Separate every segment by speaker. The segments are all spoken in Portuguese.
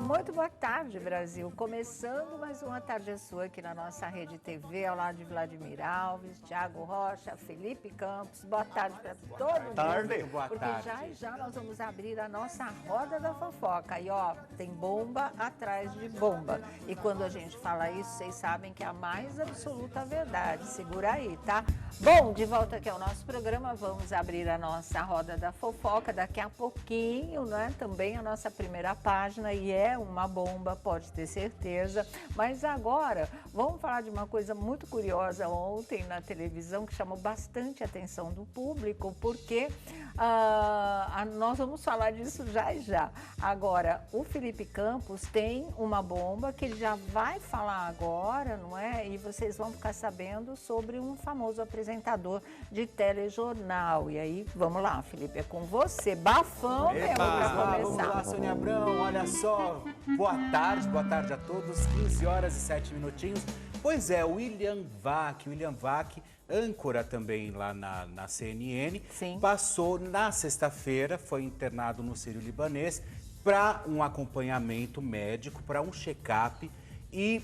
Speaker 1: Muito boa tarde, Brasil. Começando mais uma Tarde Sua aqui na nossa Rede TV, ao lado de Vladimir Alves, Thiago Rocha, Felipe Campos. Boa tarde para todo mundo.
Speaker 2: Boa
Speaker 1: porque
Speaker 2: tarde.
Speaker 1: já nós vamos abrir a nossa roda da fofoca. E ó, tem bomba atrás de bomba. E quando a gente fala isso, vocês sabem que é a mais absoluta verdade. Segura aí, tá? Bom, de volta aqui ao nosso programa, vamos abrir a nossa roda da fofoca daqui a pouquinho, né? Também a nossa primeira página, e é uma bomba, pode ter certeza. Mas agora, vamos falar de uma coisa muito curiosa ontem na televisão, que chamou bastante a atenção do público, porque nós vamos falar disso já e já. Agora, o Felipe Campos tem uma bomba que ele já vai falar agora, não é? E vocês vão ficar sabendo sobre um famoso apresentador de telejornal. E aí, vamos lá, Felipe, é com você. Bafão mesmo para começar.
Speaker 2: Vamos lá, Sônia Abrão, olha só. Boa tarde a todos, 15 horas e 7 minutinhos. Pois é, o William Vac, âncora também lá na CNN,
Speaker 1: Sim.
Speaker 2: passou na sexta-feira, foi internado no Sírio-Libanês para um acompanhamento médico, para um check-up. E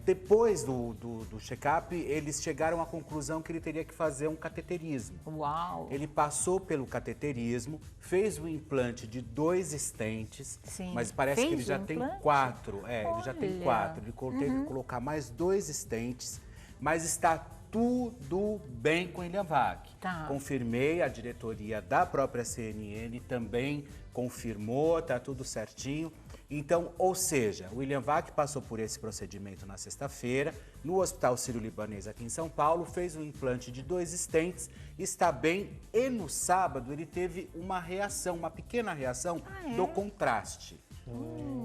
Speaker 2: depois do check-up, eles chegaram à conclusão que ele teria que fazer um cateterismo.
Speaker 1: Uau!
Speaker 2: Ele passou pelo cateterismo, fez o implante de 2 estentes,
Speaker 1: Sim.
Speaker 2: mas parece que ele já tem 4. Ele já tem
Speaker 1: Olha.
Speaker 2: 4. Ele teve que colocar mais 2 estentes, mas está tudo bem com o William Vac.
Speaker 1: Tá.
Speaker 2: Confirmei, a diretoria da própria CNN também confirmou, está tudo certinho. Então, ou seja, o William Vac passou por esse procedimento na sexta-feira, no Hospital Sírio-Libanês aqui em São Paulo, fez um implante de 2 estentes, está bem, e no sábado ele teve uma reação, uma pequena reação do contraste.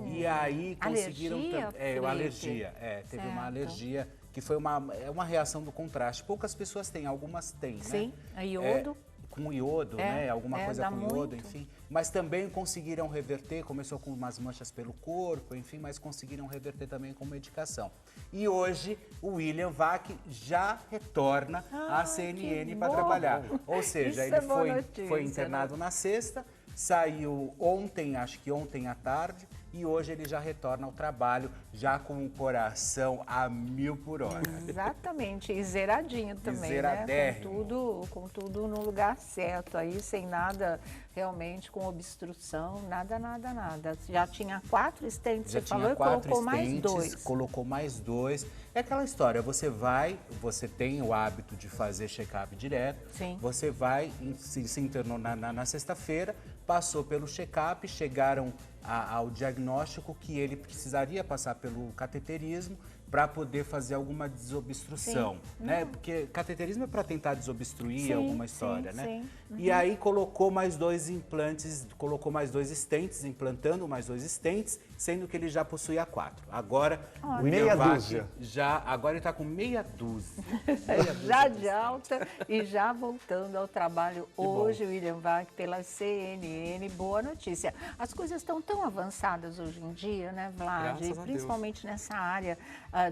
Speaker 2: E aí conseguiram...
Speaker 1: Alergia,
Speaker 2: teve
Speaker 1: Certo.
Speaker 2: uma alergia, que foi uma reação do contraste. Poucas pessoas têm, algumas têm,
Speaker 1: Sim,
Speaker 2: né?
Speaker 1: a iodo.
Speaker 2: Com iodo, né? Alguma coisa
Speaker 1: dá
Speaker 2: com iodo,
Speaker 1: muito.
Speaker 2: enfim. Mas também conseguiram reverter, começou com umas manchas pelo corpo, enfim, mas conseguiram reverter também com medicação. E hoje o William Vac já retorna à CNN para trabalhar. Ou seja,
Speaker 1: Isso
Speaker 2: ele
Speaker 1: é boa
Speaker 2: foi
Speaker 1: notícia,
Speaker 2: internado na sexta, saiu ontem, acho que ontem à tarde, e hoje ele já retorna ao trabalho, já com o coração a 1000 por hora.
Speaker 1: Exatamente, e zeradinho também,
Speaker 2: Zeradérrimo.
Speaker 1: né? Com tudo no lugar certo aí, sem nada realmente com obstrução, nada. Já tinha 4 estentes,
Speaker 2: Já
Speaker 1: você falou,
Speaker 2: tinha
Speaker 1: e
Speaker 2: 4
Speaker 1: colocou mais
Speaker 2: estentes,
Speaker 1: 2.
Speaker 2: colocou mais 2. É aquela história, você tem o hábito de fazer check-up direto,
Speaker 1: Sim.
Speaker 2: você vai, se internou na sexta-feira, passou pelo check-up, chegaram ao diagnóstico que ele precisaria passar pelo cateterismo para poder fazer alguma desobstrução, né? Porque cateterismo é para tentar desobstruir alguma história, né?
Speaker 1: Sim.
Speaker 2: E aí colocou mais 2 implantes, colocou mais 2 estentes, implantando mais 2 estentes, sendo que ele já possuía 4. Agora, o William
Speaker 3: Meia
Speaker 2: Vac
Speaker 3: dúzia.
Speaker 2: agora ele está com meia dúzia.
Speaker 1: Já de alta e já voltando ao trabalho hoje, o William Vac pela CNN. Boa notícia. As coisas estão tão avançadas hoje em dia, né, Vlad?
Speaker 3: Graças a
Speaker 1: Principalmente nessa área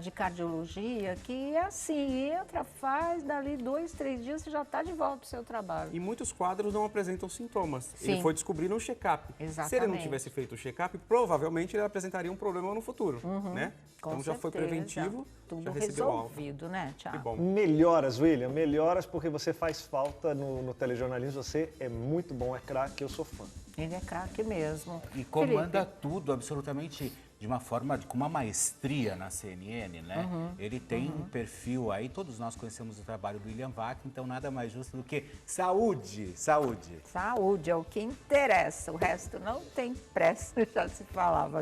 Speaker 1: de cardiologia, que é assim, entra, faz, dali 2, 3 dias você já está de volta para o seu trabalho.
Speaker 3: E muitos quadros não apresentam sintomas.
Speaker 1: Sim.
Speaker 3: Ele foi descobrir no check-up.
Speaker 1: Exatamente.
Speaker 3: Se ele não tivesse feito o check-up, provavelmente ele apresentaria um problema no futuro, né?
Speaker 1: Com
Speaker 3: Então já foi
Speaker 1: certeza.
Speaker 3: preventivo,
Speaker 1: Tudo
Speaker 3: já recebeu alta.
Speaker 1: resolvido, né, Thiago?
Speaker 3: Que bom.
Speaker 4: Melhoras, William, melhoras porque você faz falta no telejornalismo, você é muito bom, é craque, eu sou fã.
Speaker 1: Ele é craque mesmo.
Speaker 2: E comanda
Speaker 1: Felipe,
Speaker 2: tudo absolutamente de uma forma, com uma maestria na CNN, né? Ele tem um perfil aí, todos nós conhecemos o trabalho do William Vac, então nada mais justo do que saúde.
Speaker 1: saúde é o que interessa, o resto não tem pressa, já se falava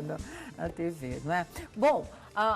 Speaker 1: na TV, não é? Bom,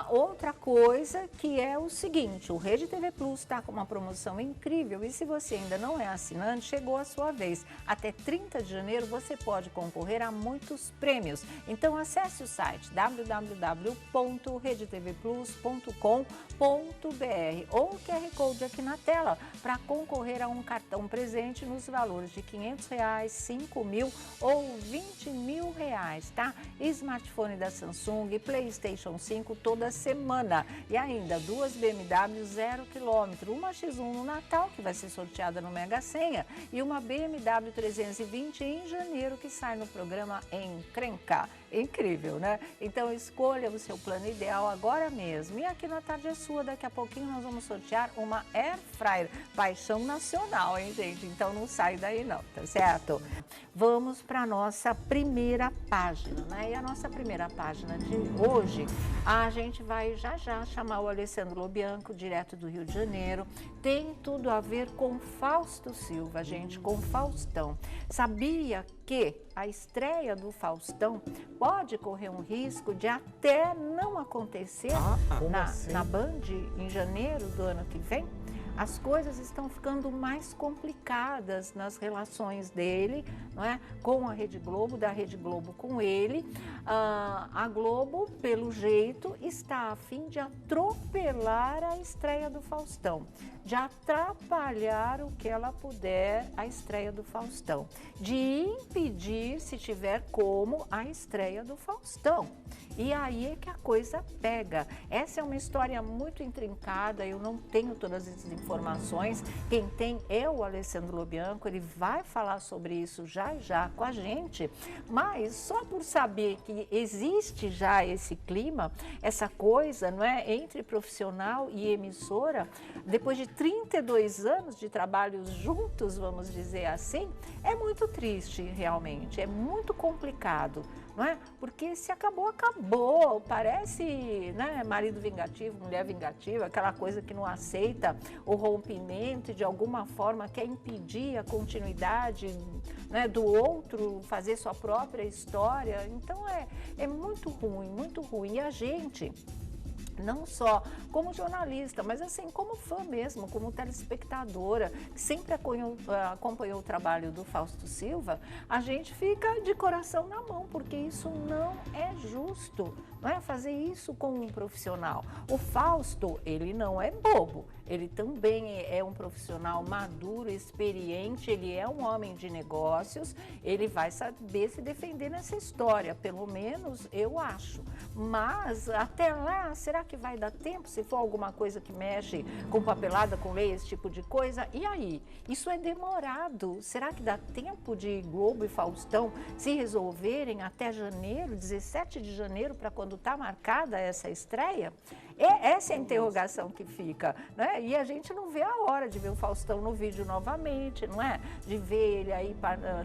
Speaker 1: outra coisa que é o seguinte, o Rede TV Plus está com uma promoção incrível e se você ainda não é assinante, chegou a sua vez. Até 30 de janeiro você pode concorrer a muitos prêmios. Então acesse o site www.redetvplus.com.br ou o QR Code aqui na tela para concorrer a um cartão presente nos valores de R$500, R$5.000 ou R$20.000, tá? Smartphone da Samsung, PlayStation 5 toda semana. E ainda 2 BMW 0 km, uma X1 no Natal, que vai ser sorteada no Mega Senha, e uma BMW 320 em janeiro, que sai no programa Encrenca. Incrível, né? Então escolha o seu plano ideal agora mesmo. E aqui na Tarde é Sua, daqui a pouquinho nós vamos sortear uma Air Fryer. Paixão nacional, hein, gente? Então não sai daí não, tá certo? Vamos para a nossa primeira página, né? E a nossa primeira página de hoje, a gente vai já chamar o Alessandro Lobianco, direto do Rio de Janeiro. Tem tudo a ver com Fausto Silva, gente, com Faustão. Sabia que a estreia do Faustão pode correr um risco de até não acontecer na Band em janeiro do ano que vem? As coisas estão ficando mais complicadas nas relações dele, não é? Com a Rede Globo, da Rede Globo com ele. A Globo, pelo jeito, está a fim de atropelar a estreia do Faustão, de atrapalhar o que ela puder a estreia do Faustão, de impedir, se tiver como, a estreia do Faustão. E aí é que a coisa pega. Essa é uma história muito intrincada, eu não tenho todas as informações. Quem tem é o Alessandro Lobianco, ele vai falar sobre isso já com a gente. Mas só por saber que existe já esse clima, essa coisa, não é, entre profissional e emissora, depois de 32 anos de trabalhos juntos, vamos dizer assim, é muito triste realmente, é muito complicado. Não é? Porque se acabou, parece, né, marido vingativo, mulher vingativa, aquela coisa que não aceita o rompimento e de alguma forma quer impedir a continuidade, né, do outro fazer sua própria história. Então é muito ruim. E a gente, não só como jornalista, mas assim, como fã mesmo, como telespectadora, que sempre acompanhou o trabalho do Fausto Silva, a gente fica de coração na mão, porque isso não é justo, não é fazer isso com um profissional. O Fausto, ele não é bobo, ele também é um profissional maduro, experiente, ele é um homem de negócios, ele vai saber se defender nessa história, pelo menos eu acho. Mas até lá, será que vai dar tempo? Se for alguma coisa que mexe com papelada, com lei, esse tipo de coisa, e aí? Isso é demorado. Será que dá tempo de Globo e Faustão se resolverem até janeiro, 17 de janeiro, para quando está marcada essa estreia? Essa é a interrogação que fica, né? E a gente não vê a hora de ver o Faustão no vídeo novamente, não é? De ver ele aí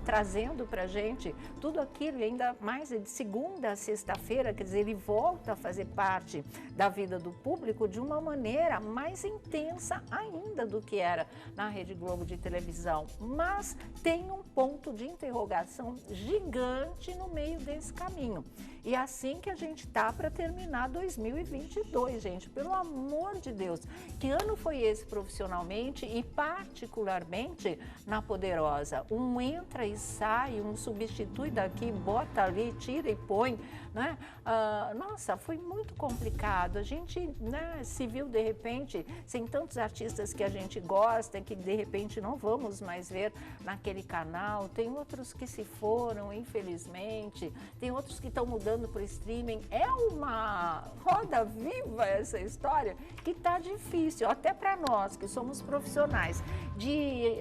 Speaker 1: trazendo pra gente tudo aquilo, e ainda mais de segunda a sexta-feira, quer dizer, ele volta a fazer parte da vida do público de uma maneira mais intensa ainda do que era na Rede Globo de televisão. Mas tem um ponto de interrogação gigante no meio desse caminho. E assim que a gente tá para terminar 2022, gente, pelo amor de Deus. Que ano foi esse profissionalmente e particularmente na Poderosa? Um entra e sai, um substitui daqui, bota ali, tira e põe, né? Nossa, foi muito complicado. A gente, né, se viu de repente, sem tantos artistas que a gente gosta, que de repente não vamos mais ver naquele canal. Tem outros que se foram, infelizmente. Tem outros que estão mudando para o streaming. É uma roda viva essa história que tá difícil, até para nós que somos profissionais, de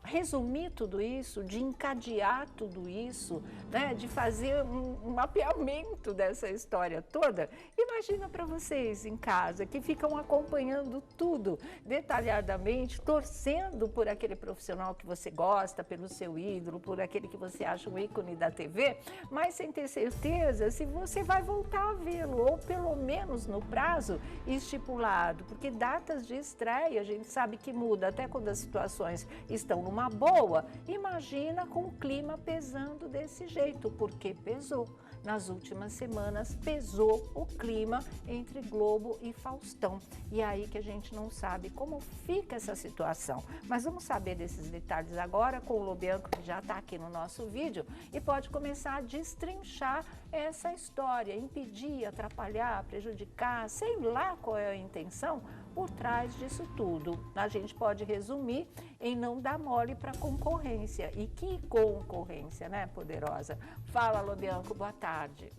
Speaker 1: resumir tudo isso, de encadear tudo isso, né, de fazer um mapeamento dessa história toda. Imagina para vocês em casa que ficam acompanhando tudo detalhadamente, torcendo por aquele profissional que você gosta, pelo seu ídolo, por aquele que você acha um ícone da TV, mas sem ter certeza se você vai voltar a vê-lo, ou pelo menos no prazo estipulado, porque datas de estreia a gente sabe que muda até quando as situações estão numa boa. Imagina com o clima pesando desse jeito, porque pesou. Nas últimas semanas pesou o clima entre Globo e Faustão. E aí que a gente não sabe como fica essa situação. Mas vamos saber desses detalhes agora com o Lobianco, que já está aqui no nosso vídeo, e pode começar a destrinchar essa história, impedir, atrapalhar, prejudicar, sei lá qual é a intenção por trás disso tudo. A gente pode resumir em não dar mole para concorrência. E que concorrência, né, Poderosa? Fala, Lobianco, boa tarde.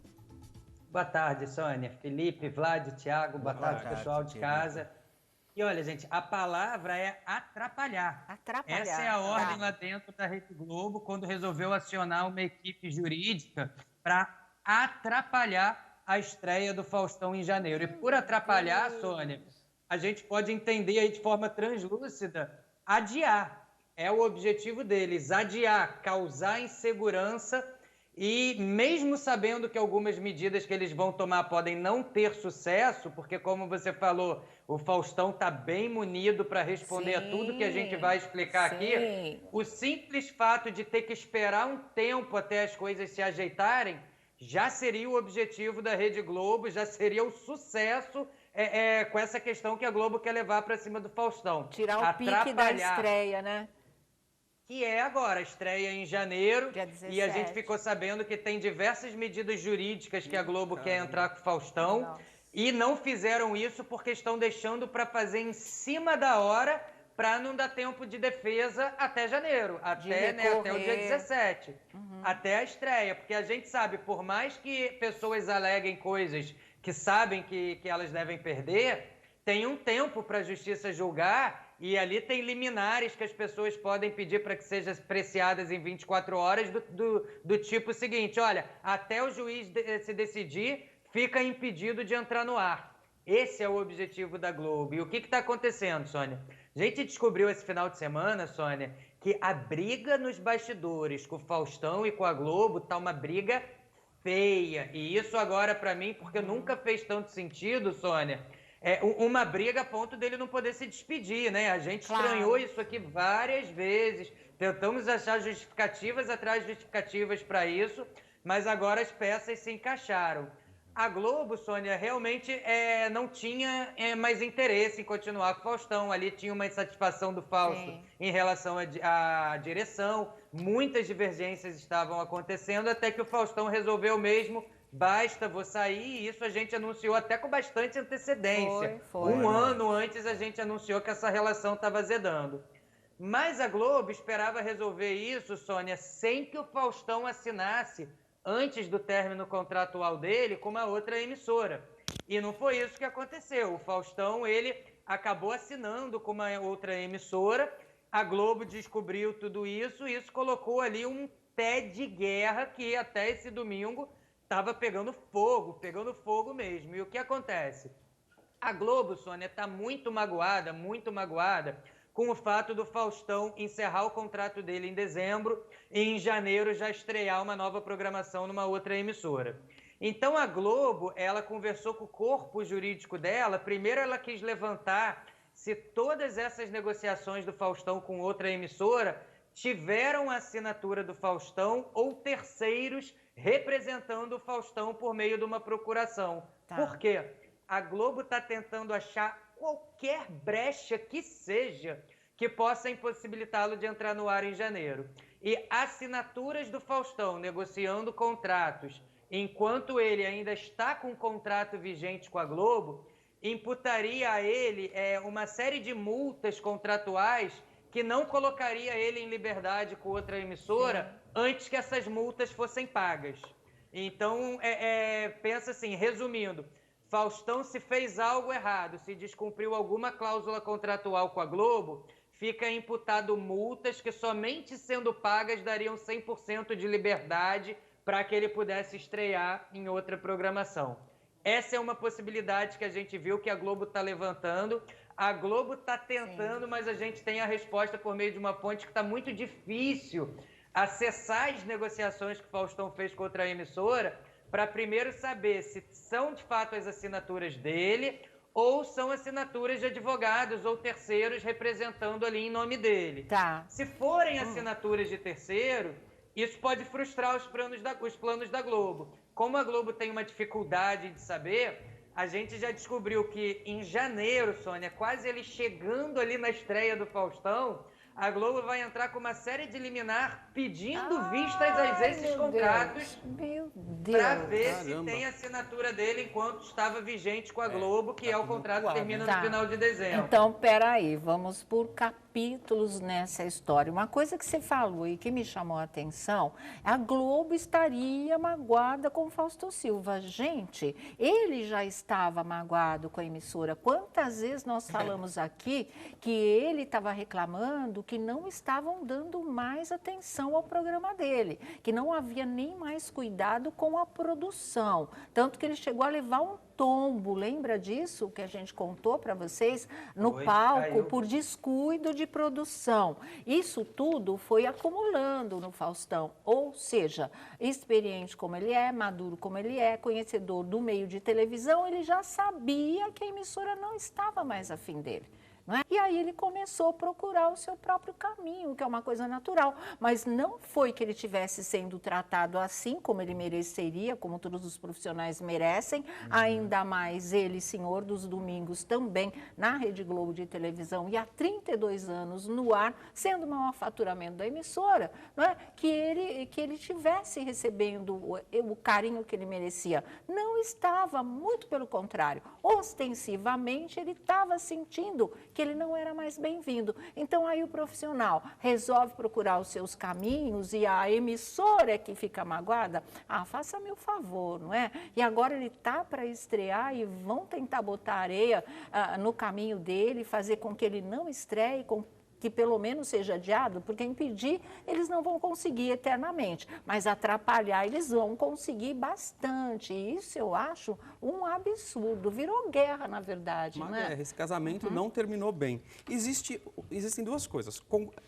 Speaker 5: Boa tarde, Sônia, Felipe, Vlad, Thiago, boa tarde, pessoal de casa. E olha, gente, a palavra é atrapalhar.
Speaker 1: Atrapalhar.
Speaker 5: Essa é a ordem lá dentro da Rede Globo, quando resolveu acionar uma equipe jurídica para atrapalhar a estreia do Faustão em janeiro. E por atrapalhar, Sônia, a gente pode entender aí de forma translúcida, adiar. É o objetivo deles, adiar, causar insegurança e mesmo sabendo que algumas medidas que eles vão tomar podem não ter sucesso, porque como você falou, o Faustão está bem munido para responder a tudo que a gente vai explicar aqui, o simples fato de ter que esperar um tempo até as coisas se ajeitarem, já seria o objetivo da Rede Globo, já seria o sucesso com essa questão que a Globo quer levar para cima do Faustão.
Speaker 1: Tirar o pique da estreia, né?
Speaker 5: Que é agora, estreia em janeiro,
Speaker 1: dia 17.
Speaker 5: E a gente ficou sabendo que tem diversas medidas jurídicas que a Globo quer entrar com o Faustão,
Speaker 1: Nossa.
Speaker 5: E não fizeram isso porque estão deixando para fazer em cima da hora, para não dar tempo de defesa até janeiro, até o dia 17, até a estreia, porque a gente sabe, por mais que pessoas aleguem coisas que sabem que elas devem perder, tem um tempo para a justiça julgar. E ali tem liminares que as pessoas podem pedir para que sejam apreciadas em 24 horas do tipo seguinte, olha, até o juiz se decidir, fica impedido de entrar no ar. Esse é o objetivo da Globo. E o que está acontecendo, Sônia? A gente descobriu esse final de semana, Sônia, que a briga nos bastidores com o Faustão e com a Globo tá uma briga feia. E isso agora para mim, porque nunca fez tanto sentido, Sônia, uma briga a ponto dele não poder se despedir, né? A gente estranhou isso aqui várias vezes, tentamos achar justificativas atrás de justificativas para isso, mas agora as peças se encaixaram. A Globo, Sônia, realmente não tinha mais interesse em continuar com o Faustão. Ali tinha uma insatisfação do Fausto em relação à direção, muitas divergências estavam acontecendo, até que o Faustão resolveu mesmo, basta, vou sair, e isso a gente anunciou até com bastante antecedência.
Speaker 1: Foi.
Speaker 5: Um ano antes a gente anunciou que essa relação estava azedando. Mas a Globo esperava resolver isso, Sônia, sem que o Faustão assinasse antes do término contratual dele com uma outra emissora. E não foi isso que aconteceu. O Faustão, ele acabou assinando com uma outra emissora, a Globo descobriu tudo isso, e isso colocou ali um pé de guerra que até esse domingo estava pegando fogo mesmo. E o que acontece? A Globo, Sônia, está muito magoada com o fato do Faustão encerrar o contrato dele em dezembro e em janeiro já estrear uma nova programação numa outra emissora. Então a Globo, ela conversou com o corpo jurídico dela, primeiro ela quis levantar se todas essas negociações do Faustão com outra emissora tiveram a assinatura do Faustão ou terceiros representando o Faustão por meio de uma procuração. Por quê? A Globo está tentando achar qualquer brecha que seja que possa impossibilitá-lo de entrar no ar em janeiro. E assinaturas do Faustão negociando contratos, enquanto ele ainda está com o contrato vigente com a Globo, imputaria a ele uma série de multas contratuais que não colocaria ele em liberdade com outra emissora antes que essas multas fossem pagas. Então, pensa assim, resumindo, Faustão, se fez algo errado, se descumpriu alguma cláusula contratual com a Globo, fica imputado multas que somente sendo pagas dariam 100% de liberdade para que ele pudesse estrear em outra programação. Essa é uma possibilidade que a gente viu que a Globo está levantando. A Globo está tentando, mas a gente tem a resposta por meio de uma fonte que está muito difícil acessar as negociações que o Faustão fez contra a emissora para primeiro saber se são de fato as assinaturas dele ou são assinaturas de advogados ou terceiros representando ali em nome dele. Se forem assinaturas de terceiro, isso pode frustrar os planos da Globo. Como a Globo tem uma dificuldade de saber, a gente já descobriu que em janeiro, Sônia, quase ele chegando ali na estreia do Faustão, a Globo vai entrar com uma série de liminar pedindo vistas a esses contratos para ver se tem assinatura dele enquanto estava vigente com a Globo, que o contrato termina no final de dezembro.
Speaker 1: Então, peraí, vamos por capítulo. capítulos nessa história. Uma coisa que você falou e que me chamou a atenção, a Globo estaria magoada com o Fausto Silva. Gente, ele já estava magoado com a emissora. Quantas vezes nós falamos aqui que ele estava reclamando que não estavam dando mais atenção ao programa dele, que não havia nem mais cuidado com a produção. Tanto que ele chegou a levar um tombo, lembra disso que a gente contou para vocês no palco por descuido de produção. Isso tudo foi acumulando no Faustão, ou seja, experiente como ele é, maduro como ele é, conhecedor do meio de televisão, ele já sabia que a emissora não estava mais afim dele. Não é? E aí ele começou a procurar o seu próprio caminho, que é uma coisa natural, mas não foi que ele estivesse sendo tratado assim como ele mereceria, como todos os profissionais merecem, ainda mais ele, senhor dos domingos, também na Rede Globo de televisão e há 32 anos no ar, sendo o maior faturamento da emissora, não é? que ele estivesse recebendo o carinho que ele merecia. Não estava, muito pelo contrário, ostensivamente ele estava sentindo que ele não era mais bem-vindo. Então, aí o profissional resolve procurar os seus caminhos e a emissora é que fica magoada. Ah, faça-me o favor, não é? E agora ele está para estrear e vão tentar botar areia no caminho dele, fazer com que ele não estreie, com que pelo menos seja adiado, porque impedir eles não vão conseguir eternamente, mas atrapalhar eles vão conseguir bastante. E isso eu acho um absurdo, virou guerra na verdade.
Speaker 3: Uma
Speaker 1: né?
Speaker 3: guerra, esse casamento não terminou bem. Existem duas coisas,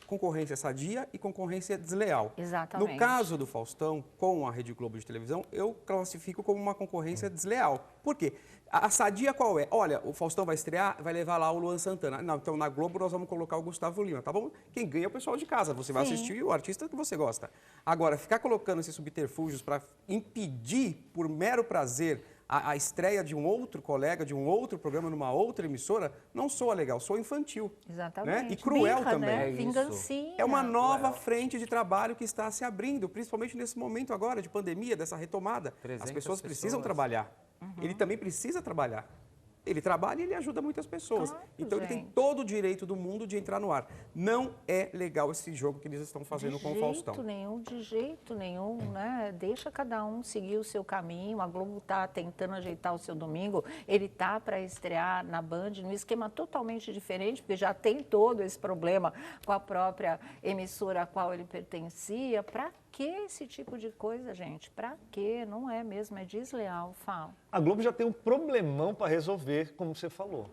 Speaker 3: concorrência sadia e concorrência desleal.
Speaker 1: Exatamente.
Speaker 3: No caso do Faustão, com a Rede Globo de televisão, eu classifico como uma concorrência desleal. Por quê? A sadia qual é? Olha, o Faustão vai estrear, vai levar lá o Luan Santana. Não, então na Globo nós vamos colocar o Gustavo Lima, tá bom? Quem ganha é o pessoal de casa, você vai assistir o artista que você gosta. Agora, ficar colocando esses subterfúgios para impedir, por mero prazer, a estreia de um outro colega, de um outro programa numa outra emissora, não soa legal, soa infantil.
Speaker 1: Exatamente.
Speaker 3: Né? E cruel
Speaker 1: Birra,
Speaker 3: também.
Speaker 1: Né? Vingancinha.
Speaker 3: É uma nova frente de trabalho que está se abrindo, principalmente nesse momento agora de pandemia, dessa retomada. As pessoas precisam trabalhar. Ele também precisa trabalhar. Ele trabalha e ele ajuda muitas pessoas.
Speaker 1: Claro,
Speaker 3: então,
Speaker 1: gente.
Speaker 3: ele tem todo o direito do mundo de entrar no ar. Não é legal esse jogo que eles estão fazendo com o Faustão.
Speaker 1: De jeito nenhum, né? Deixa cada um seguir o seu caminho. A Globo está tentando ajeitar o seu domingo. Ele está para estrear na Band num esquema totalmente diferente, porque já tem todo esse problema com a própria emissora a qual ele pertencia. Para que esse tipo de coisa, gente? Para quê? Não é mesmo, é desleal, fala.
Speaker 4: A Globo já tem um problemão para resolver, como você falou.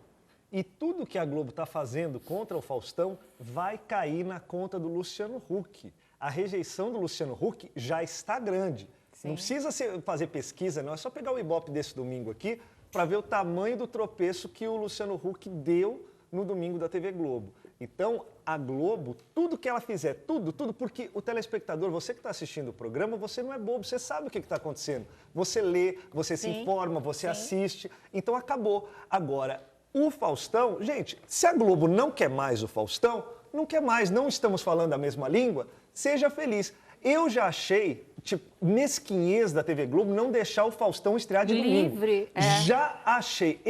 Speaker 4: E tudo que a Globo está fazendo contra o Faustão vai cair na conta do Luciano Huck. A rejeição do Luciano Huck já está grande.
Speaker 1: Sim.
Speaker 4: Não precisa fazer pesquisa, não. É só pegar o Ibope desse domingo aqui para ver o tamanho do tropeço que o Luciano Huck deu no domingo da TV Globo. Então, a Globo, tudo que ela fizer, tudo, porque o telespectador, você que está assistindo o programa, você não é bobo, você sabe o que está acontecendo. Você lê, você se informa, você assiste, então acabou. Agora, o Faustão, gente, se a Globo não quer mais o Faustão, não quer mais, não estamos falando a mesma língua, seja feliz. Eu já achei, mesquinhez da TV Globo não deixar o Faustão estrear de domingo.
Speaker 1: Livre,
Speaker 4: Já achei.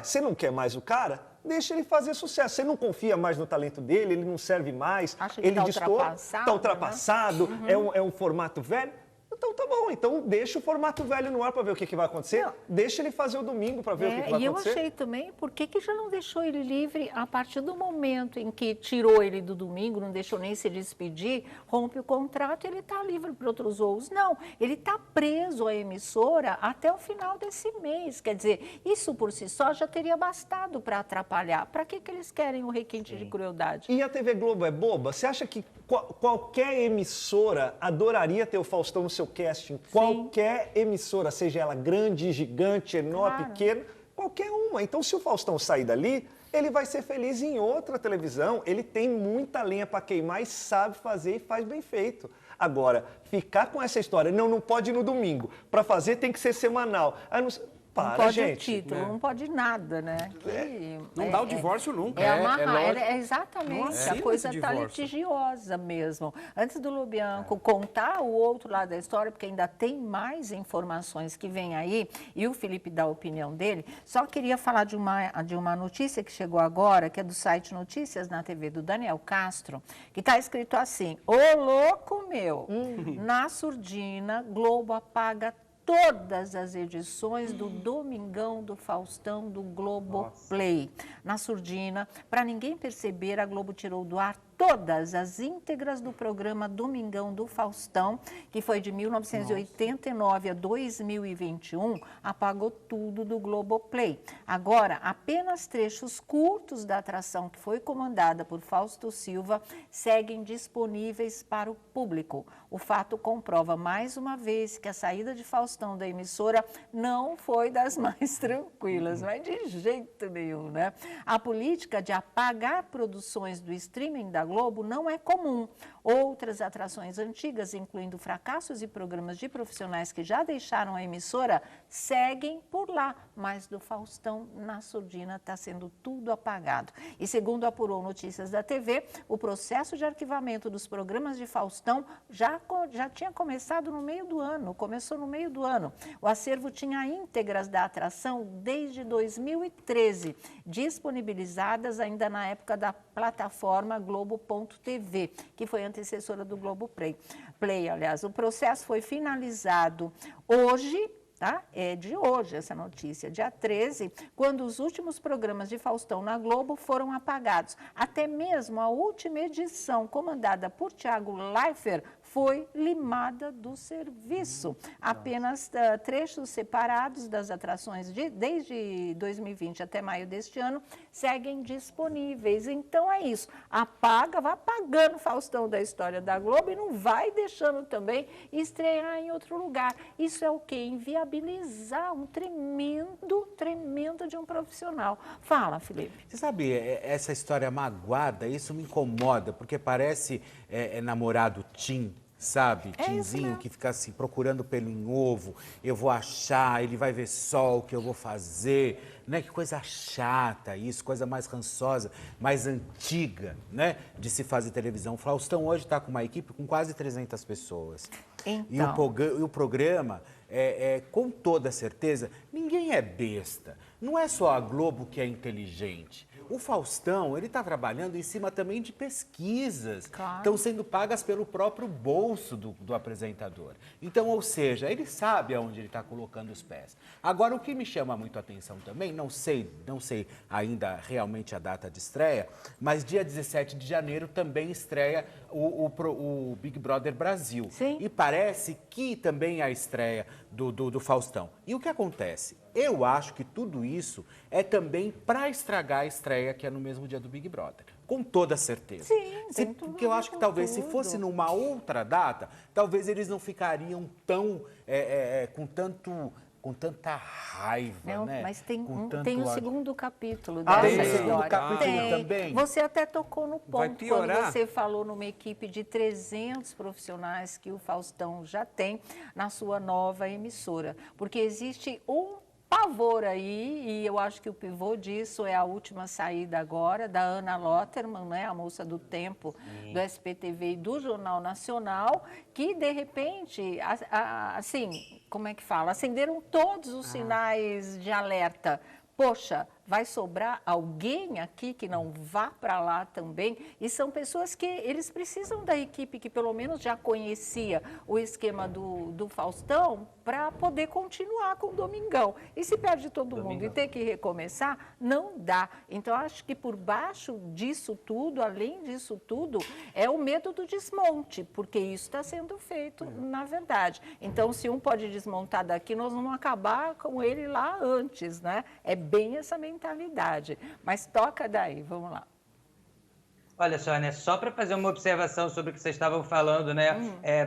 Speaker 4: Você não quer mais o cara? Deixa ele fazer sucesso. Você não confia mais no talento dele, ele não serve mais.
Speaker 1: Acha que
Speaker 4: ele
Speaker 1: ultrapassado.
Speaker 4: Está ultrapassado, né? É um formato velho. Então tá bom, então deixa o formato velho no ar para ver o que vai acontecer. Não. Deixa ele fazer o domingo para ver o que vai acontecer.
Speaker 1: E eu achei também, por que já não deixou ele livre a partir do momento em que tirou ele do domingo, não deixou nem se despedir, rompe o contrato e ele está livre para outros voos? Não, ele está preso à emissora até o final desse mês. Quer dizer, isso por si só já teria bastado para atrapalhar. Para que eles querem o requinte de crueldade?
Speaker 4: E a TV Globo é boba? Você acha que qualquer emissora adoraria ter o Faustão no seu casting? Sim. Qualquer emissora, seja ela grande, gigante, enorme, pequena, qualquer uma. Então, se o Faustão sair dali, ele vai ser feliz em outra televisão. Ele tem muita lenha para queimar e sabe fazer e faz bem feito. Agora, ficar com essa história, não pode ir no domingo. Para fazer tem que ser semanal.
Speaker 1: Não pode
Speaker 4: gente,
Speaker 1: o título,
Speaker 3: né?
Speaker 1: não pode nada, né?
Speaker 3: Não dá o divórcio nunca.
Speaker 1: É amarrar,
Speaker 2: lógico.
Speaker 1: exatamente,
Speaker 3: Não
Speaker 1: a
Speaker 3: assina
Speaker 1: coisa
Speaker 3: esse
Speaker 1: está
Speaker 3: divórcio.
Speaker 1: litigiosa mesmo. Antes do Lobianco contar o outro lado da história, porque ainda tem mais informações que vem aí, e o Felipe dá a opinião dele, só queria falar de uma notícia que chegou agora, que é do site Notícias na TV, do Daniel Castro, que está escrito assim: ô louco meu, na surdina, Globo apaga todas as edições do Domingão do Faustão do Globoplay. Na surdina, para ninguém perceber, a Globo tirou do ar todas as íntegras do programa Domingão do Faustão, que foi de 1989 a 2021, apagou tudo do Globoplay. Agora, apenas trechos curtos da atração que foi comandada por Fausto Silva seguem disponíveis para o público. O fato comprova mais uma vez que a saída de Faustão da emissora não foi das mais tranquilas, mas de jeito nenhum, né? A política de apagar produções do streaming da Globo não é comum. Outras atrações antigas, incluindo fracassos e programas de profissionais que já deixaram a emissora, seguem por lá, mas do Faustão na surdina está sendo tudo apagado. E segundo apurou Notícias da TV, o processo de arquivamento dos programas de Faustão já tinha começado no meio do ano, começou no meio do ano. O acervo tinha íntegras da atração desde 2013, disponibilizadas ainda na época da plataforma Globo.tv, que foi antecessora do Globoplay. Aliás, o processo foi finalizado hoje, tá? É de hoje essa notícia, dia 13, quando os últimos programas de Faustão na Globo foram apagados. Até mesmo a última edição, comandada por Thiago Leifert, foi limada do serviço. Apenas trechos separados das atrações desde 2020 até maio deste ano seguem disponíveis. Então é isso, apaga, vai apagando Faustão da história da Globo e não vai deixando também estrear em outro lugar. Isso é o quê? Inviabilizar um tremendo de um profissional. Fala, Felipe.
Speaker 2: Você sabe, essa história magoada, isso me incomoda, porque parece namorado teen, sabe? Teenzinho que fica assim, procurando pelo em ovo, eu vou achar, ele vai ver só o que eu vou fazer, né? Que coisa chata isso, coisa mais rançosa, mais antiga, né? De se fazer televisão. O Faustão hoje está com uma equipe com quase 300 pessoas.
Speaker 1: Então.
Speaker 2: E o programa, com toda certeza, ninguém é besta. Não é só a Globo que é inteligente. O Faustão, ele está trabalhando em cima também de pesquisas.
Speaker 1: Claro.
Speaker 2: Estão sendo pagas pelo próprio bolso do apresentador. Então, ou seja, ele sabe aonde ele está colocando os pés. Agora, o que me chama muito a atenção também, não sei ainda realmente a data de estreia, mas dia 17 de janeiro também estreia o Big Brother Brasil.
Speaker 1: Sim.
Speaker 2: E parece que também é a estreia do Faustão. E o que acontece? Eu acho que tudo isso é também para estragar a estreia, que é no mesmo dia do Big Brother. Com toda certeza.
Speaker 1: Sim, tem tudo
Speaker 2: porque eu
Speaker 1: a ver
Speaker 2: acho que
Speaker 1: com
Speaker 2: talvez se
Speaker 1: tudo.
Speaker 2: fosse numa outra data, talvez eles não ficariam tão com tanta raiva,
Speaker 1: Não,
Speaker 2: né?
Speaker 1: mas tem
Speaker 2: Com
Speaker 1: um
Speaker 2: tanto ódio.
Speaker 1: segundo capítulo
Speaker 2: Ah,
Speaker 1: dessa
Speaker 3: tem
Speaker 1: história.
Speaker 3: segundo
Speaker 2: capítulo também?
Speaker 1: Você até tocou no
Speaker 3: Vai
Speaker 1: ponto quando
Speaker 3: piorar?
Speaker 1: você falou numa equipe de 300 profissionais que o Faustão já tem na sua nova emissora. Porque existe um pavor aí, e eu acho que o pivô disso é a última saída agora, da Ana Lotterman, né, a moça do Tempo, do SPTV e do Jornal Nacional, que, de repente, assim, como é que fala? Acenderam todos os sinais de alerta. Poxa, vai sobrar alguém aqui que não vá para lá também? E são pessoas que eles precisam da equipe que pelo menos já conhecia o esquema do Faustão para poder continuar com o Domingão. E se perde todo mundo e ter que recomeçar, não dá. Então, acho que por baixo disso tudo, além disso tudo, é o medo do desmonte, porque isso está sendo feito na verdade. Então, se um pode desmontar daqui, nós vamos acabar com ele lá antes, né? É bem essa mentalidade. Mas toca daí, vamos lá.
Speaker 5: Olha só, né? Só para fazer uma observação sobre o que vocês estavam falando, né?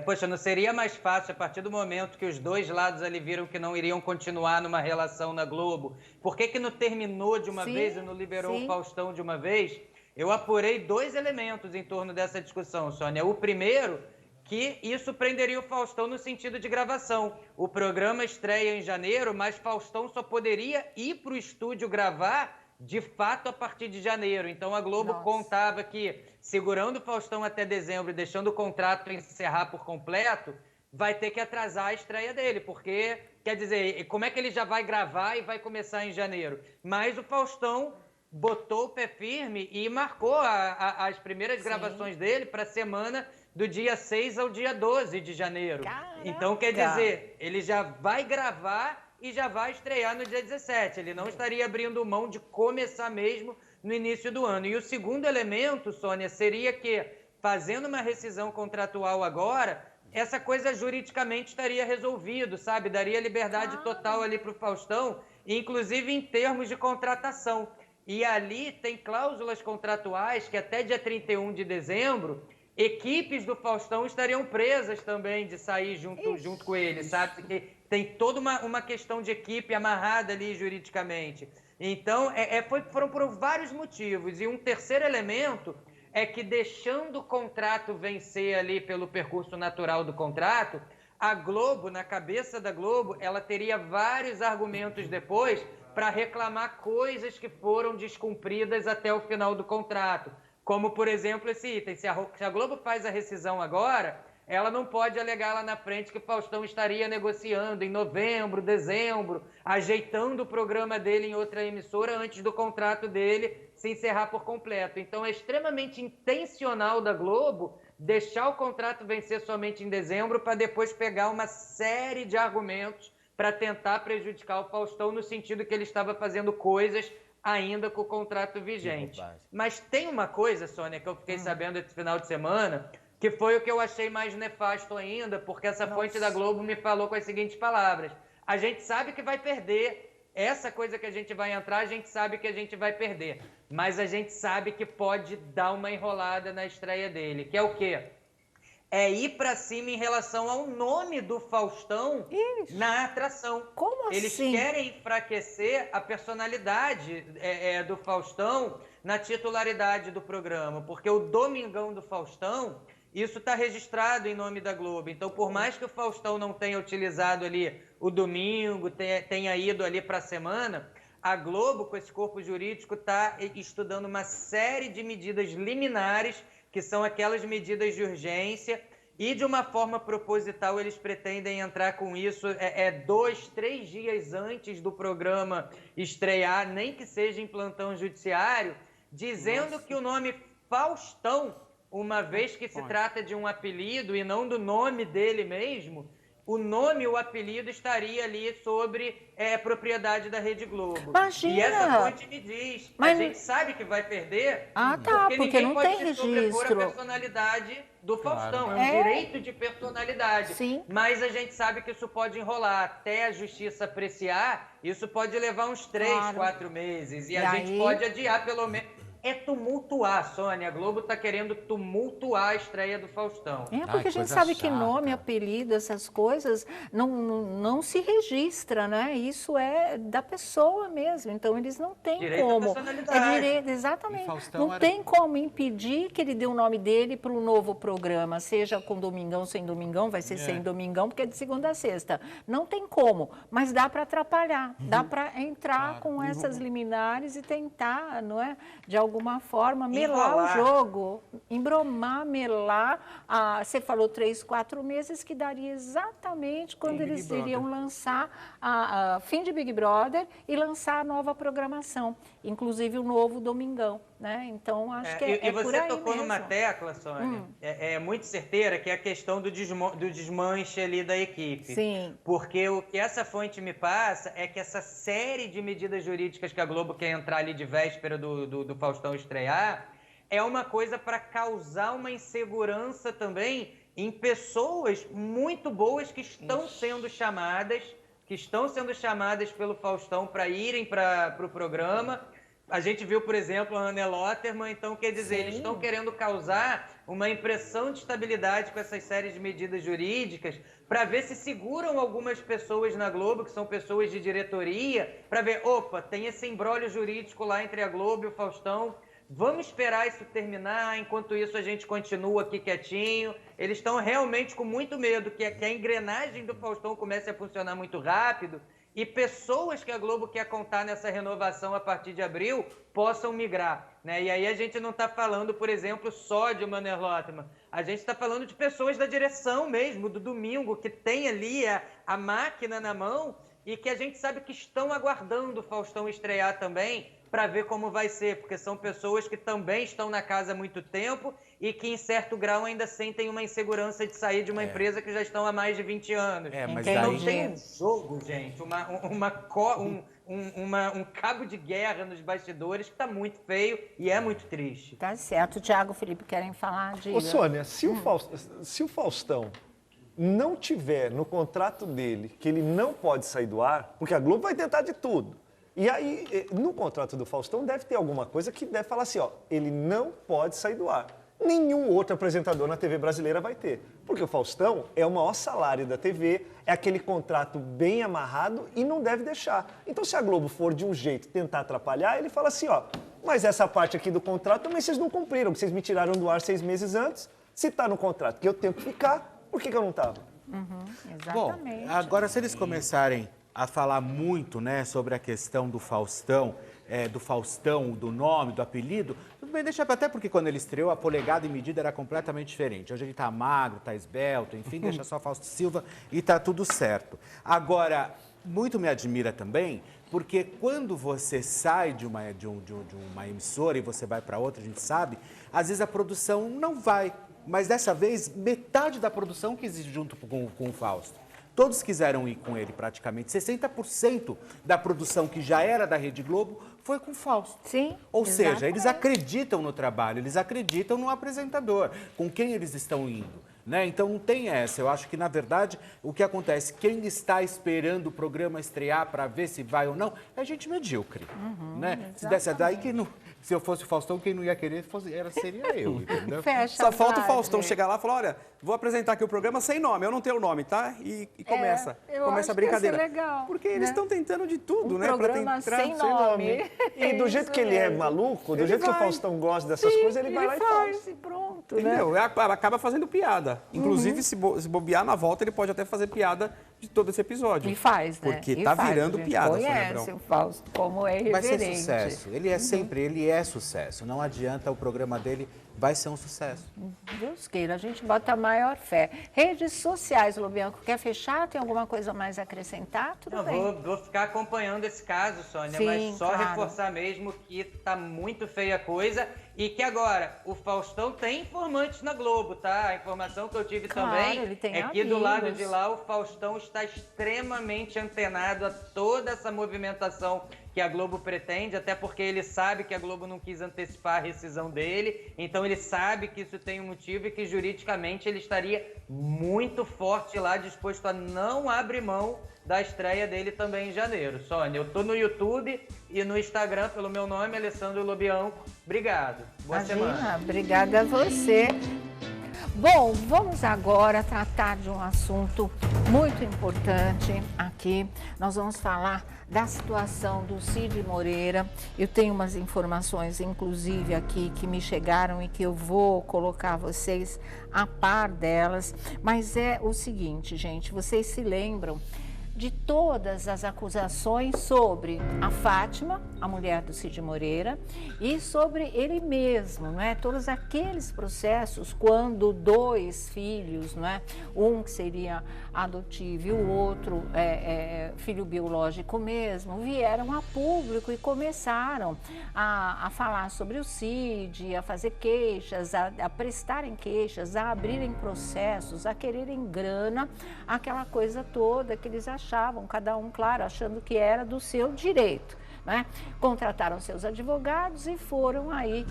Speaker 5: Poxa, não seria mais fácil a partir do momento que os dois lados ali viram que não iriam continuar numa relação na Globo? Por que não terminou de uma vez e não liberou o Faustão de uma vez? Eu apurei dois elementos em torno dessa discussão, Sônia. O primeiro, que isso prenderia o Faustão no sentido de gravação. O programa estreia em janeiro, mas Faustão só poderia ir para o estúdio gravar, de fato, a partir de janeiro. Então a Globo contava que, segurando o Faustão até dezembro e deixando o contrato encerrar por completo, vai ter que atrasar a estreia dele, porque, quer dizer, como é que ele já vai gravar e vai começar em janeiro? Mas o Faustão botou o pé firme e marcou as primeiras gravações dele para a semana do dia 6 ao dia 12 de janeiro.
Speaker 1: Caraca!
Speaker 5: Então, quer dizer, ele já vai gravar e já vai estrear no dia 17. Ele não estaria abrindo mão de começar mesmo no início do ano. E o segundo elemento, Sônia, seria que, fazendo uma rescisão contratual agora, essa coisa juridicamente estaria resolvido, sabe? Daria liberdade total ali para o Faustão, inclusive em termos de contratação. E ali tem cláusulas contratuais que até dia 31 de dezembro, equipes do Faustão estariam presas também de sair junto com ele, sabe? Porque tem toda uma questão de equipe amarrada ali juridicamente. Então, foram por vários motivos. E um terceiro elemento é que, deixando o contrato vencer ali pelo percurso natural do contrato, a Globo, na cabeça da Globo, ela teria vários argumentos depois para reclamar coisas que foram descumpridas até o final do contrato. Como, por exemplo, esse item. Se a Globo faz a rescisão agora, ela não pode alegar lá na frente que Faustão estaria negociando em novembro, dezembro, ajeitando o programa dele em outra emissora antes do contrato dele se encerrar por completo. Então, é extremamente intencional da Globo deixar o contrato vencer somente em dezembro para depois pegar uma série de argumentos para tentar prejudicar o Faustão no sentido que ele estava fazendo coisas ainda com o contrato vigente. Mas tem uma coisa, Sônia, que eu fiquei sabendo esse final de semana, que foi o que eu achei mais nefasto ainda, porque essa fonte da Globo me falou com as seguintes palavras: a gente sabe que vai perder, essa coisa que a gente vai entrar, a gente sabe que a gente vai perder, mas a gente sabe que pode dar uma enrolada na estreia dele, que é o quê? É ir para cima em relação ao nome do Faustão na atração.
Speaker 1: Como assim?
Speaker 5: Eles querem enfraquecer a personalidade do Faustão na titularidade do programa, porque o Domingão do Faustão, isso está registrado em nome da Globo. Então, por mais que o Faustão não tenha utilizado ali o domingo, tenha ido ali para a semana, a Globo, com esse corpo jurídico, está estudando uma série de medidas liminares, que são aquelas medidas de urgência, e de uma forma proposital eles pretendem entrar com isso 2, 3 dias antes do programa estrear, nem que seja em plantão judiciário, dizendo que o nome Faustão, uma vez que se trata de um apelido e não do nome dele mesmo, o nome, o apelido estaria ali sobre propriedade da Rede Globo.
Speaker 1: Imagina!
Speaker 5: E essa fonte me diz, a gente sabe que vai perder,
Speaker 1: porque não
Speaker 5: pode
Speaker 1: tem
Speaker 5: se sobrepor
Speaker 1: registro.
Speaker 5: a personalidade do Faustão, é um
Speaker 1: É.
Speaker 5: direito de personalidade.
Speaker 1: Sim.
Speaker 5: Mas a gente sabe que isso pode enrolar até a justiça apreciar, isso pode levar uns 3, 4 meses. E a gente
Speaker 1: aí?
Speaker 5: pode adiar pelo menos. É tumultuar, Sônia. A Globo está querendo tumultuar a estreia do Faustão.
Speaker 1: Porque a gente
Speaker 2: coisa
Speaker 1: sabe que
Speaker 2: chata.
Speaker 1: nome, apelido, essas coisas não se registra, né? Isso é da pessoa mesmo. Então eles não têm
Speaker 5: Direito à
Speaker 1: como.
Speaker 5: personalidade.
Speaker 1: Exatamente.
Speaker 2: E Faustão
Speaker 1: Não
Speaker 2: era-
Speaker 1: tem como impedir que ele dê o nome dele para um novo programa, seja com Domingão, sem Domingão, vai ser sem Domingão, porque é de segunda a sexta. Não tem como, mas dá para atrapalhar, dá para entrar com essas liminares e tentar, não é? De alguma forma, melar
Speaker 5: Enrolar.
Speaker 1: o jogo, embromar, melar. Você falou 3, 4 meses, que daria exatamente quando
Speaker 3: Big
Speaker 1: eles
Speaker 3: Brother.
Speaker 1: iriam lançar a fim de Big Brother e lançar a nova programação, inclusive o novo Domingão, né? Então, acho que é
Speaker 5: E
Speaker 1: por
Speaker 5: você
Speaker 1: aí
Speaker 5: tocou
Speaker 1: mesmo.
Speaker 5: numa tecla, Sônia, é muito certeira, que é a questão do desmanche ali da equipe.
Speaker 1: Sim.
Speaker 5: Porque o que essa fonte me passa é que essa série de medidas jurídicas que a Globo quer entrar ali de véspera do Faustão estrear é uma coisa para causar uma insegurança também em pessoas muito boas que estão sendo chamadas pelo Faustão para irem para o programa. A gente viu, por exemplo, a Anne Lotterman, então quer dizer, eles estão querendo causar uma impressão de estabilidade com essas séries de medidas jurídicas para ver se seguram algumas pessoas na Globo, que são pessoas de diretoria, para ver, opa, tem esse imbróglio jurídico lá entre a Globo e o Faustão, Vamos esperar isso terminar, enquanto isso a gente continua aqui quietinho. Eles estão realmente com muito medo que a engrenagem do Faustão comece a funcionar muito rápido e pessoas que a Globo quer contar nessa renovação a partir de abril possam migrar, né? E aí a gente não está falando, por exemplo, só de Manner Lotman. A gente está falando de pessoas da direção mesmo, do domingo, que tem ali a máquina na mão e que a gente sabe que estão aguardando o Faustão estrear também para ver como vai ser, porque são pessoas que também estão na casa há muito tempo e que, em certo grau, ainda sentem uma insegurança de sair de uma empresa que já estão há mais de 20 anos.
Speaker 2: Mas
Speaker 5: Então
Speaker 2: daí...
Speaker 5: tem um jogo, gente, um cabo de guerra nos bastidores que está muito feio e é muito triste.
Speaker 1: Tá certo. Tiago, Felipe, querem falar? Diga.
Speaker 4: Ô, Sônia, se o Faustão não tiver no contrato dele que ele não pode sair do ar, porque a Globo vai tentar de tudo. E aí, no contrato do Faustão, deve ter alguma coisa que deve falar assim, ó, ele não pode sair do ar. Nenhum outro apresentador na TV brasileira vai ter. Porque o Faustão é o maior salário da TV, é aquele contrato bem amarrado e não deve deixar. Então, se a Globo for de um jeito tentar atrapalhar, ele fala assim, ó, mas essa parte aqui do contrato também vocês não cumpriram, que vocês me tiraram do ar 6 meses antes. Se está no contrato que eu tenho que ficar, por que eu não estava?
Speaker 1: Exatamente.
Speaker 2: Bom, agora se eles começarem a falar muito, né, sobre a questão do Faustão, do nome, do apelido, tudo bem, deixa até porque quando ele estreou a polegada e medida era completamente diferente. Hoje ele tá magro, tá esbelto, enfim, deixa só Fausto Silva e tá tudo certo. Agora, muito me admira também, porque quando você sai de uma emissora e você vai para outra, a gente sabe, às vezes a produção não vai, mas dessa vez metade da produção quis ir junto com o Fausto. Todos quiseram ir com ele praticamente. 60% da produção que já era da Rede Globo foi com o Fausto.
Speaker 1: Sim,
Speaker 2: Ou seja,
Speaker 1: exatamente.
Speaker 2: eles acreditam no trabalho, eles acreditam no apresentador, com quem eles estão indo. Né? Então não tem essa. Eu acho que, na verdade, o que acontece, quem está esperando o programa estrear para ver se vai ou não, é gente medíocre. Né? Se desse daí que não. Se eu fosse o Faustão, quem não ia querer seria eu, entendeu?
Speaker 1: Fecha
Speaker 3: Só
Speaker 1: a
Speaker 3: falta o
Speaker 1: frase.
Speaker 3: Faustão chegar lá e falar, olha, vou apresentar aqui o programa sem nome, eu não tenho nome, tá? E começa.
Speaker 1: eu
Speaker 3: Começa
Speaker 1: acho
Speaker 3: a brincadeira.
Speaker 1: que ia ser legal,
Speaker 3: Porque eles
Speaker 1: né?
Speaker 3: estão tentando de tudo,
Speaker 1: Um
Speaker 3: né? Pra
Speaker 1: programa
Speaker 3: tentar
Speaker 1: sem nome.
Speaker 4: E do jeito que ele é maluco, do
Speaker 3: Ele
Speaker 4: jeito que o
Speaker 3: vai.
Speaker 4: Faustão gosta dessas coisas, ele vai lá e faz.
Speaker 1: e pronto, né?
Speaker 3: Entendeu? Acaba fazendo piada. Inclusive, se bobear na volta, ele pode até fazer piada de todo esse episódio.
Speaker 1: E faz, né?
Speaker 3: Porque
Speaker 1: E
Speaker 3: tá
Speaker 1: faz,
Speaker 3: virando
Speaker 1: a gente
Speaker 3: piada, Sônia
Speaker 1: conhece
Speaker 3: Abrão.
Speaker 1: o Fausto, como é
Speaker 2: Vai ser
Speaker 1: irreverente.
Speaker 2: sucesso. Ele é sempre, ele é sucesso. Não adianta, o programa dele vai ser um sucesso.
Speaker 1: Deus queira, a gente bota a maior fé. Redes sociais, Lobianco, quer fechar? Tem alguma coisa mais a acrescentar? Tudo
Speaker 5: Eu
Speaker 1: bem.
Speaker 5: vou ficar acompanhando esse caso, Sônia,
Speaker 1: Sim,
Speaker 5: mas só
Speaker 1: claro.
Speaker 5: reforçar mesmo que tá muito feia a coisa e que agora o Faustão tem informantes na Globo, tá? A informação que eu tive
Speaker 1: Claro,
Speaker 5: também
Speaker 1: ele tem
Speaker 5: é que do lado
Speaker 1: amigos.
Speaker 5: de lá o Faustão está extremamente antenado a toda essa movimentação que a Globo pretende, até porque ele sabe que a Globo não quis antecipar a rescisão dele, então ele sabe que isso tem um motivo e que juridicamente ele estaria muito forte lá, disposto a não abrir mão da estreia dele também em janeiro. Sônia, eu tô no YouTube e no Instagram pelo meu nome, Alessandro Lobianco. Obrigado. Boa semana.
Speaker 1: Imagina, obrigada a você. Bom, vamos agora tratar de um assunto muito importante aqui. Nós vamos falar da situação do Cid Moreira. Eu tenho umas informações, inclusive, aqui que me chegaram e que eu vou colocar vocês a par delas. Mas é o seguinte, gente, vocês se lembram de todas as acusações sobre a Fátima, a mulher do Cid Moreira, e sobre ele mesmo, não é? Todos aqueles processos quando 2 filhos, não é? Um que seria adotivo e o outro filho biológico mesmo, vieram a público e começaram a falar sobre o Cid, a fazer queixas, a prestarem queixas, a abrirem processos, a quererem grana, aquela coisa toda que eles achavam, cada um, claro, achando que era do seu direito, né? Contrataram seus advogados e foram aí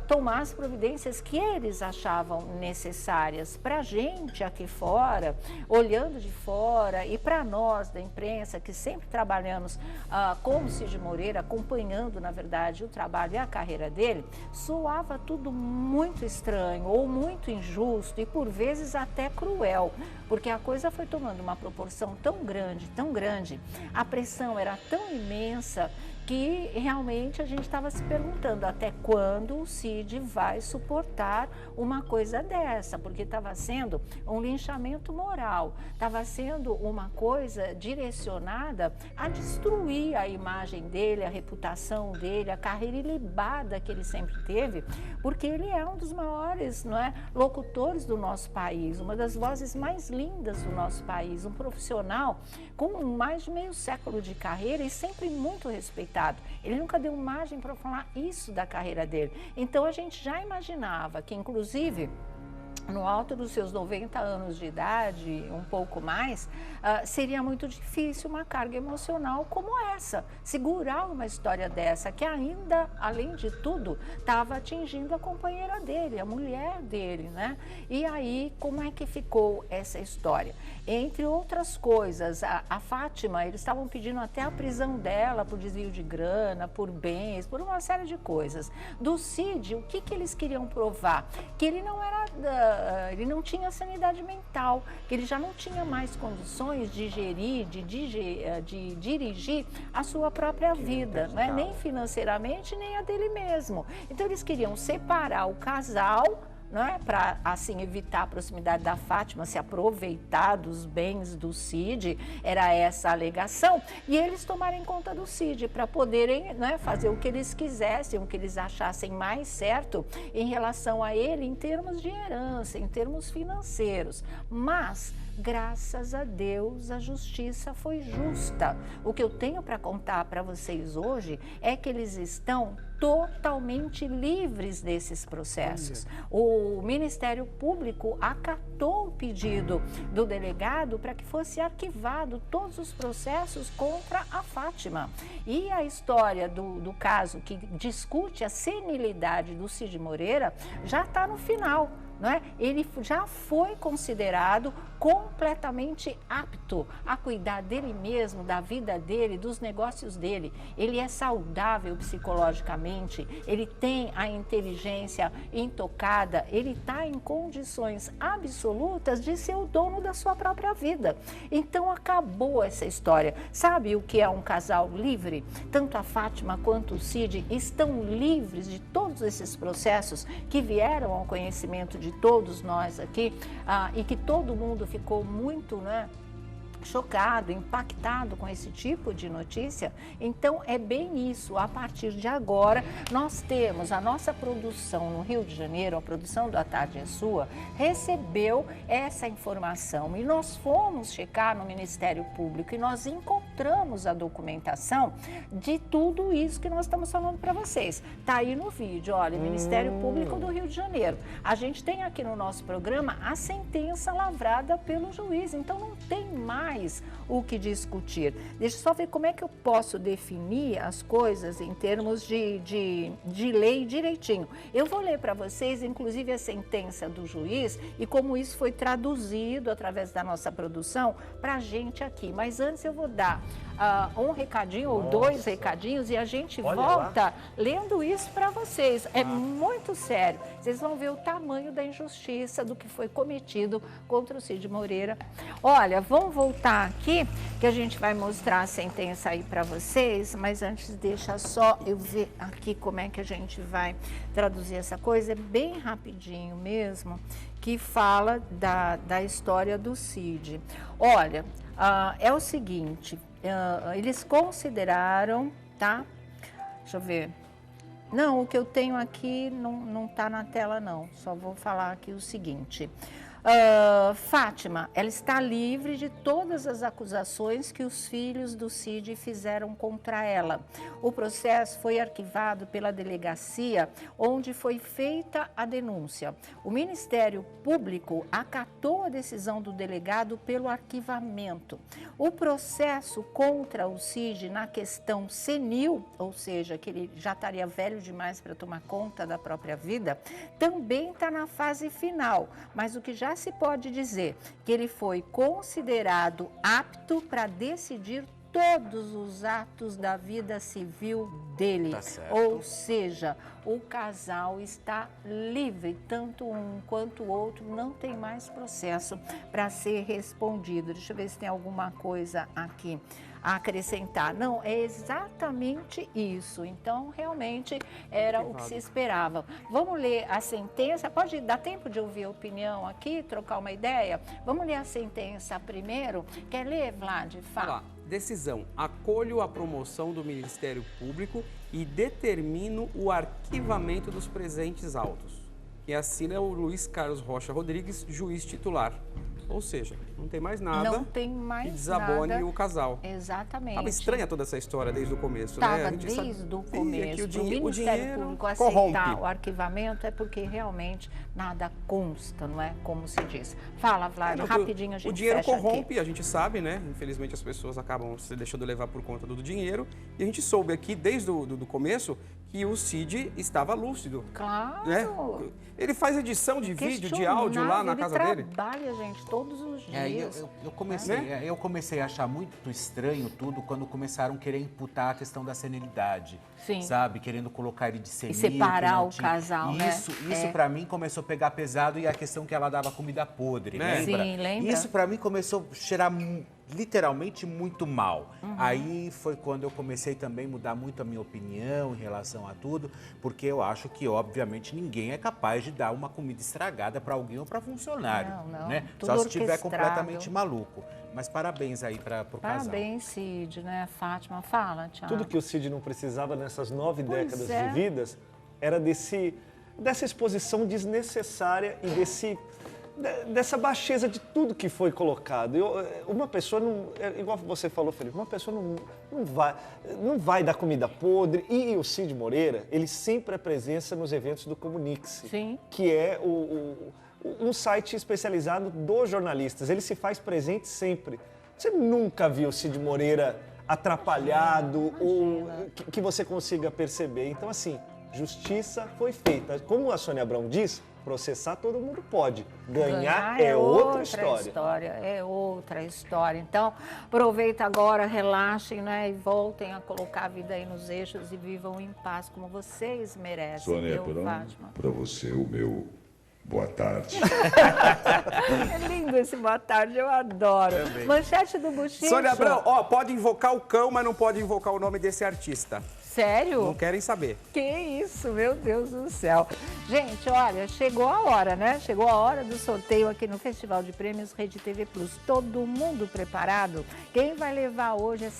Speaker 1: tomar as providências que eles achavam necessárias. Para a gente aqui fora, olhando de fora, e para nós da imprensa, que sempre trabalhamos com o Cid Moreira, acompanhando, na verdade, o trabalho e a carreira dele, soava tudo muito estranho ou muito injusto e, por vezes, até cruel, porque a coisa foi tomando uma proporção tão grande, a pressão era tão imensa, que realmente a gente estava se perguntando até quando o Cid vai suportar uma coisa dessa, porque estava sendo um linchamento moral, estava sendo uma coisa direcionada a destruir a imagem dele, a reputação dele, a carreira ilibada que ele sempre teve, porque ele é um dos maiores, não é, locutores do nosso país, uma das vozes mais lindas do nosso país, um profissional com mais de meio século de carreira e sempre muito respeitado. Ele nunca deu margem para falar isso da carreira dele. Então a gente já imaginava que, inclusive, no alto dos seus 90 anos de idade, um pouco mais, seria muito difícil uma carga emocional como essa, segurar uma história dessa, que ainda, além de tudo, estava atingindo a companheira dele, a mulher dele, né? E aí, como é que ficou essa história? Entre outras coisas, a Fátima, eles estavam pedindo até a prisão dela por desvio de grana, por bens, por uma série de coisas. Do Cid, o que eles queriam provar? Que ele não era... Ele não tinha sanidade mental, que ele já não tinha mais condições de gerir, de dirigir a sua própria vida, não é? Nem financeiramente, nem a dele mesmo. Então eles queriam separar o casal, não é? Para assim evitar a proximidade da Fátima, se aproveitar dos bens do Cid, era essa a alegação, e eles tomarem conta do Cid para poderem, né, fazer o que eles quisessem, o que eles achassem mais certo em relação a ele em termos de herança, em termos financeiros. Mas graças a Deus, a justiça foi justa. O que eu tenho para contar para vocês hoje é que eles estão totalmente livres desses processos. O Ministério Público acatou o pedido do delegado para que fosse arquivado todos os processos contra a Fátima. E a história do caso que discute a senilidade do Cid Moreira já está no final. Não é? Ele já foi considerado completamente apto a cuidar dele mesmo, da vida dele, dos negócios dele. Ele é saudável psicologicamente, ele tem a inteligência intocada, ele está em condições absolutas de ser o dono da sua própria vida. Então acabou essa história. Sabe o que é um casal livre? Tanto a Fátima quanto o Cid estão livres de todos esses processos que vieram ao conhecimento de todos nós aqui, e que todo mundo ficou muito, né, chocado, impactado com esse tipo de notícia. Então é bem isso. A partir de agora nós temos a nossa produção no Rio de Janeiro, a produção do A Tarde é Sua, recebeu essa informação e nós fomos checar no Ministério Público e nós encontramos a documentação de tudo isso que nós estamos falando para vocês. Tá aí no vídeo, olha, Ministério Público do Rio de Janeiro. A gente tem aqui no nosso programa a sentença lavrada pelo juiz, então não tem mais o que discutir. Deixa eu só ver como é que eu posso definir as coisas em termos de lei direitinho. Eu vou ler para vocês, inclusive, a sentença do juiz e como isso foi traduzido através da nossa produção para a gente aqui. Mas antes eu vou dar um recadinho ou dois recadinhos e a gente volta lendo isso para vocês. É muito sério. Vocês vão ver o tamanho da injustiça do que foi cometido contra o Cid Moreira. Olha, vamos voltar aqui que a gente vai mostrar a sentença aí para vocês, mas antes deixa só eu ver aqui como é que a gente vai traduzir essa coisa. É bem rapidinho mesmo, que fala da história do Cid. Olha, é o seguinte, eles consideraram, tá? Deixa eu ver. Não, o que eu tenho aqui não está na tela, não. Só vou falar aqui o seguinte. Fátima, ela está livre de todas as acusações que os filhos do Cid fizeram contra ela. O processo foi arquivado pela delegacia onde foi feita a denúncia. O Ministério Público acatou a decisão do delegado pelo arquivamento. O processo contra o Cid na questão senil, ou seja, que ele já estaria velho demais para tomar conta da própria vida, também está na fase final, mas o que já se pode dizer que ele foi considerado apto para decidir todos os atos da vida civil dele.
Speaker 2: Tá certo.
Speaker 1: Ou seja, o casal está livre, tanto um quanto o outro, não tem mais processo para ser respondido. Deixa eu ver se tem alguma coisa aqui. a acrescentar. Não, é exatamente isso. Então, realmente, era o que se esperava. Vamos ler a sentença? Pode dar tempo de ouvir a opinião aqui, trocar uma ideia? Vamos ler a sentença primeiro? Quer ler, Vlad?
Speaker 3: Olha
Speaker 1: Fala.
Speaker 3: lá, decisão. Acolho a promoção do Ministério Público e determino o arquivamento dos presentes autos. Quem assina é o Luiz Carlos Rocha Rodrigues, juiz titular. Ou seja, não tem mais nada
Speaker 1: Não tem mais
Speaker 3: que desabone
Speaker 1: nada.
Speaker 3: o casal.
Speaker 1: Exatamente.
Speaker 3: Estava estranha toda essa história desde o começo, né?
Speaker 1: Estava
Speaker 3: A gente sabe-
Speaker 1: desde o
Speaker 3: E
Speaker 1: começo.
Speaker 3: aqui
Speaker 1: O
Speaker 3: o
Speaker 1: Ministério
Speaker 3: dinheiro
Speaker 1: Público
Speaker 3: corrompe.
Speaker 1: aceitar o arquivamento é porque realmente nada consta, não é? Como se diz. Fala, Vlad,
Speaker 3: Não,
Speaker 1: rapidinho a gente
Speaker 3: o dinheiro
Speaker 1: fecha
Speaker 3: corrompe,
Speaker 1: aqui.
Speaker 3: a gente sabe, né? Infelizmente as pessoas acabam se deixando levar por conta do dinheiro. E a gente soube aqui, desde o do começo, que o Cid estava lúcido.
Speaker 1: Claro.
Speaker 3: Né? Ele faz edição de vídeo, de áudio lá na casa dele.
Speaker 1: Ele trabalha, gente, todos os dias.
Speaker 2: Eu comecei a achar muito estranho tudo quando começaram a querer imputar a questão da senilidade.
Speaker 1: Sim.
Speaker 2: Sabe? Querendo colocar ele de senil.
Speaker 1: separar
Speaker 2: que não
Speaker 1: o casal, né?
Speaker 2: Isso
Speaker 1: É.
Speaker 2: pra mim começou a pegar pesado e a questão que ela dava comida podre,
Speaker 3: Né?
Speaker 2: lembra?
Speaker 1: Sim, lembra?
Speaker 2: Isso pra mim começou a cheirar literalmente muito mal. Aí foi quando eu comecei também a mudar muito a minha opinião em relação a tudo, porque eu acho que, obviamente, ninguém é capaz de dar uma comida estragada para alguém ou para funcionário.
Speaker 1: Não,
Speaker 2: né?
Speaker 1: tudo
Speaker 2: Só se estiver
Speaker 1: orquestrado.
Speaker 2: completamente maluco. Mas parabéns aí para o casal.
Speaker 1: Parabéns, Cid, né? Fátima, fala, Thiago.
Speaker 4: Tudo que o Cid não precisava nessas 9
Speaker 1: Pois
Speaker 4: décadas
Speaker 1: é.
Speaker 4: de vidas era dessa exposição desnecessária e dessa baixeza de tudo que foi colocado. Uma pessoa não, igual você falou, Felipe, uma pessoa não vai dar comida podre. E o Cid Moreira, ele sempre é presença nos eventos do Comunique-se,
Speaker 1: Sim.
Speaker 4: que é um site especializado dos jornalistas. Ele se faz presente sempre. Você nunca viu o Cid Moreira atrapalhado ou que você consiga perceber. Então, assim, justiça foi feita. Como a Sônia Abrão diz, processar todo mundo pode. Ganhar é outra história.
Speaker 1: É outra história. Então, aproveita agora, relaxem, né? E voltem a colocar a vida aí nos eixos e vivam em paz como vocês merecem.
Speaker 6: Sônia,
Speaker 1: viu, Fátima?
Speaker 6: para você o meu boa tarde.
Speaker 1: É lindo esse boa tarde, eu adoro. Manchete do Buchicho.
Speaker 3: Sônia Abrão, ó, pode invocar o cão, mas não pode invocar o nome desse artista.
Speaker 1: Sério?
Speaker 3: Não querem saber.
Speaker 1: Que isso, meu Deus do céu. Gente, olha, chegou a hora, né? Chegou a hora do sorteio aqui no Festival de Prêmios Rede TV Plus. Todo mundo preparado? Quem vai levar hoje é